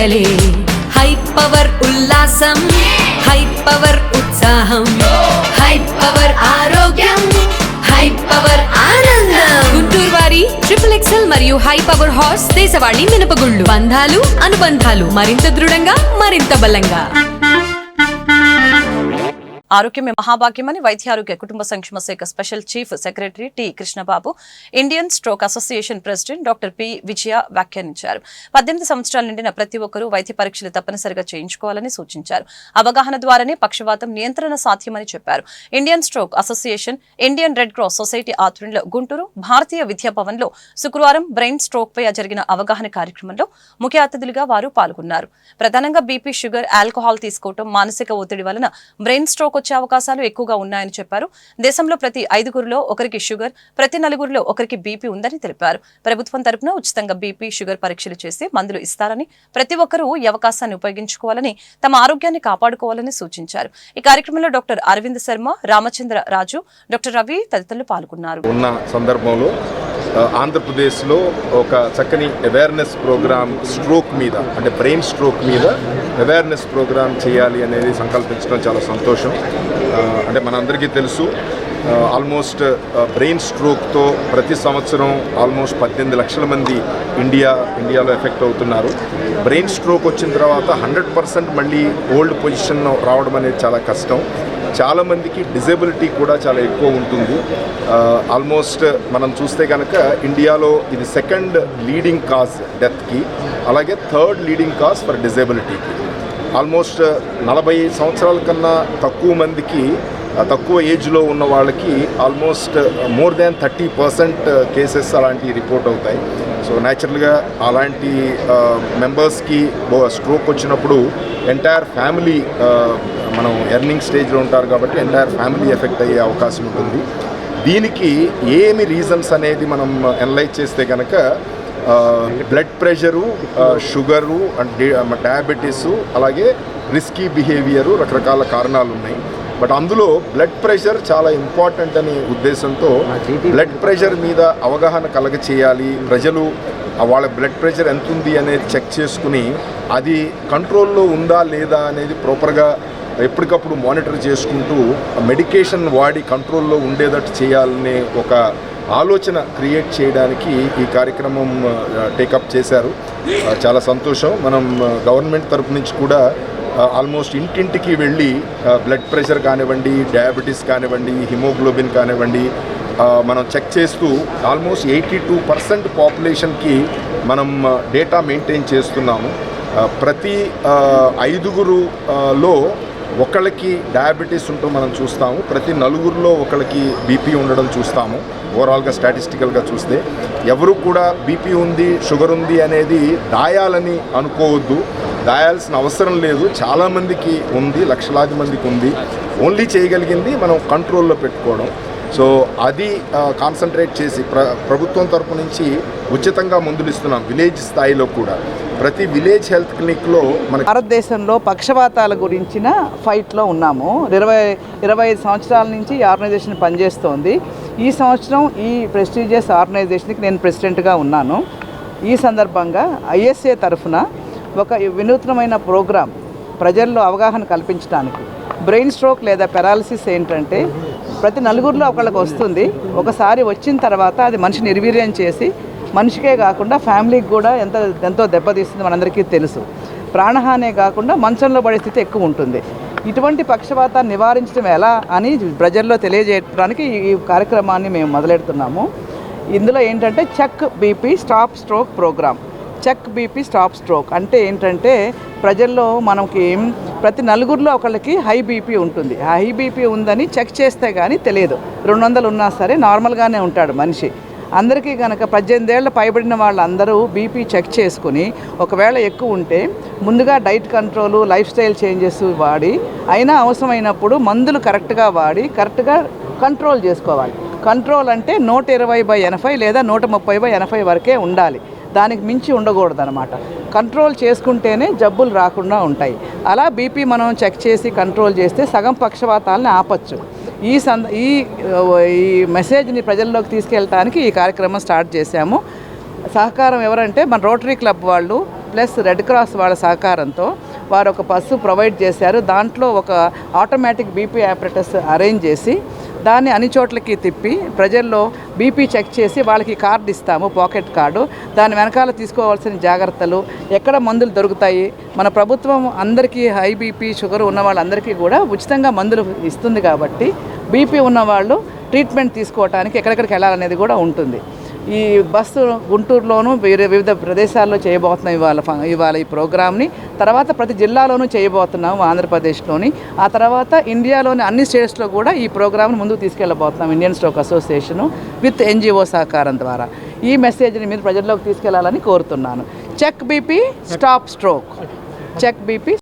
పండగలే high power ఉల్లాసం high power ఉత్సాహం high power ఆరోగ్యం హై పవర్ ఆనందం. గుంటూరు వారి XXL మరియు హై పవర్ హార్స్ దేశవాళీ మినపగుళ్ళు. బంధాలు అనుబంధాలు మరింత దృఢంగా మరింత బలంగా. ఆరోగ్యమే మహాభాగ్యమని వైద్య ఆరోగ్య కుటుంబ సంక్షేమ శాఖ special chief secretary T Krishnababu, Indian stroke association president doctor P Vijaya వ్యాఖ్యానించారు. 18 సంవత్సరాల నిండిన ప్రతి ఒక్కరూ వైద్య పరీక్షలు తప్పనిసరిగా చేయించుకోవాలని సూచించారు. అవగాహన ద్వారానే పక్షవాతం నియంత్రణ సాధ్యమని చెప్పారు. Indian stroke association, Indian red cross society ఆధ్వర్యంలో గుంటూరు భారతీయ విద్యాభవన్ లో శుక్రవారం బ్రెయిన్ స్ట్రోక్ పై జరిగిన అవగాహన కార్యక్రమంలో ముఖ్య అతిథులుగా వారు పాల్గొన్నారు. ప్రధానంగా బీపీ, షుగర్, ఆల్కహాల్ తీసుకోవడం, మానసిక ఒత్తిడి వలన బ్రెయిన్ స్ట్రోక్ వచ్చే అవకాశాలు ఎక్కువగా ఉన్నాయని చెప్పారు. దేశంలో ప్రతి 5గురిలో ఒకరికి షుగర్, ప్రతి 4గురిలో ఒకరికి బీపీ ఉందని తెలిపారు. ప్రభుత్వం తరపున ఉచితంగా బీపీ, షుగర్ పరీక్షలు చేసి మందులు ఇస్తారని, ప్రతి ఒక్కరూ ఈ అవకాశాన్ని ఉపయోగించుకోవాలని, తమ ఆరోగ్యాన్ని కాపాడుకోవాలని సూచించారు. ఈ కార్యక్రమంలో డాక్టర్ అరవింద్ శర్మ, రామచంద్ర రాజు, డాక్టర్ రవి తదితరులు పాల్గొన్నారు. ఉన్న సందర్భంలో ఆంధ్రప్రదేశ్లో ఒక చక్కని అవేర్నెస్ ప్రోగ్రామ్ స్ట్రోక్ మీద, అంటే బ్రెయిన్ స్ట్రోక్ మీద అవేర్నెస్ ప్రోగ్రామ్ చేయాలి అనేది సంకల్పించడం చాలా సంతోషం. అంటే మనందరికీ తెలుసు, ఆల్మోస్ట్ బ్రెయిన్ స్ట్రోక్తో ప్రతి సంవత్సరం ఆల్మోస్ట్ 18 లక్షల మంది ఇండియాలో ఎఫెక్ట్ అవుతున్నారు. బ్రెయిన్ స్ట్రోక్ వచ్చిన తర్వాత 100% మళ్ళీ ఓల్డ్ పొజిషన్ రావడం అనేది చాలా కష్టం. చాలామందికి డిజేబిలిటీ కూడా చాలా ఎక్కువ ఉంటుంది. ఆల్మోస్ట్ మనం చూస్తే కనుక ఇండియాలో ఇది 2nd లీడింగ్ కాజ్ డెత్కి, అలాగే 3rd లీడింగ్ కాజ్ ఫర్ డిజేబిలిటీకి. ఆల్మోస్ట్ 40 సంవత్సరాల కన్నా తక్కువ మందికి, తక్కువ ఏజ్లో ఉన్న వాళ్ళకి ఆల్మోస్ట్ మోర్ దాన్ 30% కేసెస్ అలాంటివి రిపోర్ట్ అవుతాయి. సో న్యాచురల్గా అలాంటి మెంబర్స్కి స్ట్రోక్ వచ్చినప్పుడు ఎంటైర్ ఫ్యామిలీ, మనం ఎర్నింగ్ స్టేజ్లో ఉంటారు కాబట్టి ఎంటైర్ ఫ్యామిలీ ఎఫెక్ట్ అయ్యే అవకాశం ఉంటుంది. దీనికి ఏమి రీజన్స్ అనేది మనం అనలైజ్ చేస్తే కనుక బ్లడ్ ప్రెషరు, షుగరు, డయాబెటీసు, అలాగే రిస్కీ బిహేవియరు, రకరకాల కారణాలు ఉన్నాయి. బట్ అందులో బ్లడ్ ప్రెషర్ చాలా ఇంపార్టెంట్ అనే ఉద్దేశంతో బ్లడ్ ప్రెషర్ మీద అవగాహన కలగ చేయాలి. ప్రజలు వాళ్ళ బ్లడ్ ప్రెషర్ ఎంత ఉంది అనేది చెక్ చేసుకుని అది కంట్రోల్లో ఉందా లేదా అనేది ప్రాపర్గా ఎప్పటికప్పుడు మానిటర్ చేసుకుంటూ మెడికేషన్ వాడి కంట్రోల్లో ఉండేటట్టు చేయాలనే ఒక ఆలోచన క్రియేట్ చేయడానికి ఈ కార్యక్రమం టేకప్ చేశారు. చాలా సంతోషం. మనం గవర్నమెంట్ తరపు నుంచి కూడా ఆల్మోస్ట్ ఇంటింటికి వెళ్ళి బ్లడ్ ప్రెషర్ కానివ్వండి, డయాబెటీస్ కానివ్వండి, హిమోగ్లోబిన్ కానివ్వండి, మనం చెక్ చేస్తూ ఆల్మోస్ట్ 82% పాపులేషన్కి మనం డేటా మెయింటైన్ చేస్తున్నాము. ప్రతి 5గురులో ఒకళ్ళకి డయాబెటీస్ ఉంటూ మనం చూస్తాము, ప్రతి 4గురిలో ఒకళ్ళకి బీపీ ఉండడం చూస్తాము. ఓవరాల్గా స్టాటిస్టికల్గా చూస్తే ఎవరు కూడా బీపీ ఉంది, షుగర్ ఉంది అనేది దాయాలని అనుకోవద్దు. దాయాల్సిన అవసరం లేదు. చాలామందికి ఉంది, లక్షలాది మందికి ఉంది. ఓన్లీ చేయగలిగింది మనం కంట్రోల్లో పెట్టుకోవడం. సో అది కాన్సన్ట్రేట్ చేసి ప్రభుత్వం తరపు నుంచి ఉచితంగా మందులు ఇస్తున్నాం. విలేజ్ స్థాయిలో కూడా ప్రతి విలేజ్ హెల్త్ క్లినిక్లో మన భారతదేశంలో పక్షవాతాల గురించిన ఫైట్లో ఉన్నాము. 25 సంవత్సరాల నుంచి ఈ ఆర్గనైజేషన్ పనిచేస్తోంది. ఈ సంవత్సరం ఈ ప్రెస్టీజియస్ ఆర్గనైజేషన్కి నేను ప్రెసిడెంట్గా ఉన్నాను. ఈ సందర్భంగా ISA తరఫున ఒక వినూత్నమైన ప్రోగ్రాం ప్రజల్లో అవగాహన కల్పించడానికి, బ్రెయిన్ స్ట్రోక్ లేదా పెరాలసిస్ ఏంటంటే ప్రతి 4గురిలో ఒకళ్ళకి వస్తుంది. ఒకసారి వచ్చిన తర్వాత అది మనిషి నిర్వీర్యం చేసి మనిషికే కాకుండా ఫ్యామిలీకి కూడా ఎంతో దెబ్బతీస్తుంది, మనందరికీ తెలుసు. ప్రాణహానే కాకుండా మంచంలో పడే స్థితి ఎక్కువ ఉంటుంది. ఇటువంటి పక్షవాతాన్ని నివారించడం ఎలా అని ప్రజల్లో తెలియజేయడానికి ఈ కార్యక్రమాన్ని మేము మొదలెడుతున్నాము. ఇందులో ఏంటంటే check BP stop stroke programme. Check BP stop stroke అంటే ఏంటంటే ప్రజల్లో మనకి ప్రతి 4గురిలో ఒకళ్ళకి హై బీపీ ఉంటుంది. హై బీపీ ఉందని చెక్ చేస్తే కానీ తెలియదు. 200 ఉన్నా సరే నార్మల్గానే ఉంటాడు మనిషి. అందరికీ కనుక 18 ఏళ్ళ పైబడిన వాళ్ళందరూ బీపీ చెక్ చేసుకుని ఒకవేళ ఎక్కువ ఉంటే ముందుగా diet control, life style changes వాడి, అయినా అవసరమైనప్పుడు మందులు కరెక్ట్గా వాడి కరెక్ట్గా కంట్రోల్ చేసుకోవాలి. కంట్రోల్ అంటే 120/80 లేదా 130/80 వరకే ఉండాలి. దానికి మించి ఉండకూడదు అనమాట. కంట్రోల్ చేసుకుంటేనే జబ్బులు రాకుండా ఉంటాయి. అలా బీపీ మనం చెక్ చేసి కంట్రోల్ చేస్తే సగం పక్షవాతాలని ఆపచ్చు. ఈ మెసేజ్ని ప్రజల్లోకి తీసుకెళ్ళడానికి ఈ కార్యక్రమం స్టార్ట్ చేశాము. సహకారం ఎవరంటే మన రోటరీ క్లబ్ వాళ్ళు, ప్లస్ రెడ్ క్రాస్ వాళ్ళ సహకారంతో వారు ఒక బస్సు ప్రొవైడ్ చేశారు. దాంట్లో ఒక ఆటోమేటిక్ బీపీ ఆపరేటర్స్ అరేంజ్ చేసి దాన్ని అన్ని చోట్లకి తిప్పి ప్రజల్లో బీపీ చెక్ చేసి వాళ్ళకి కార్డు ఇస్తాము, పాకెట్ కార్డు. దాని వెనకాల తీసుకోవాల్సిన జాగ్రత్తలు, ఎక్కడ మందులు దొరుకుతాయి, మన ప్రభుత్వం అందరికీ హై బీపీ షుగర్ ఉన్న వాళ్ళందరికీ కూడా ఉచితంగా మందులు ఇస్తుంది కాబట్టి బీపీ ఉన్నవాళ్ళు ట్రీట్మెంట్ తీసుకోవడానికి ఎక్కడెక్కడికి వెళ్ళాలనేది కూడా ఉంటుంది. ఈ బస్సు గుంటూరులోను వివిధ ప్రదేశాల్లో చేయబోతున్నాం ఇవాళ ఈ ప్రోగ్రామ్ని. తర్వాత ప్రతి జిల్లాలోనూ చేయబోతున్నాము ఆంధ్రప్రదేశ్లోని. ఆ తర్వాత ఇండియాలోని అన్ని స్టేట్స్లో కూడా ఈ ప్రోగ్రామ్ని ముందుకు తీసుకెళ్ళబోతున్నాం Indian stroke association with NGO సహకారం ద్వారా. ఈ మెసేజ్ని మీరు ప్రజల్లోకి తీసుకెళ్లాలని కోరుతున్నాను. Check BP, stop stroke. Check BP.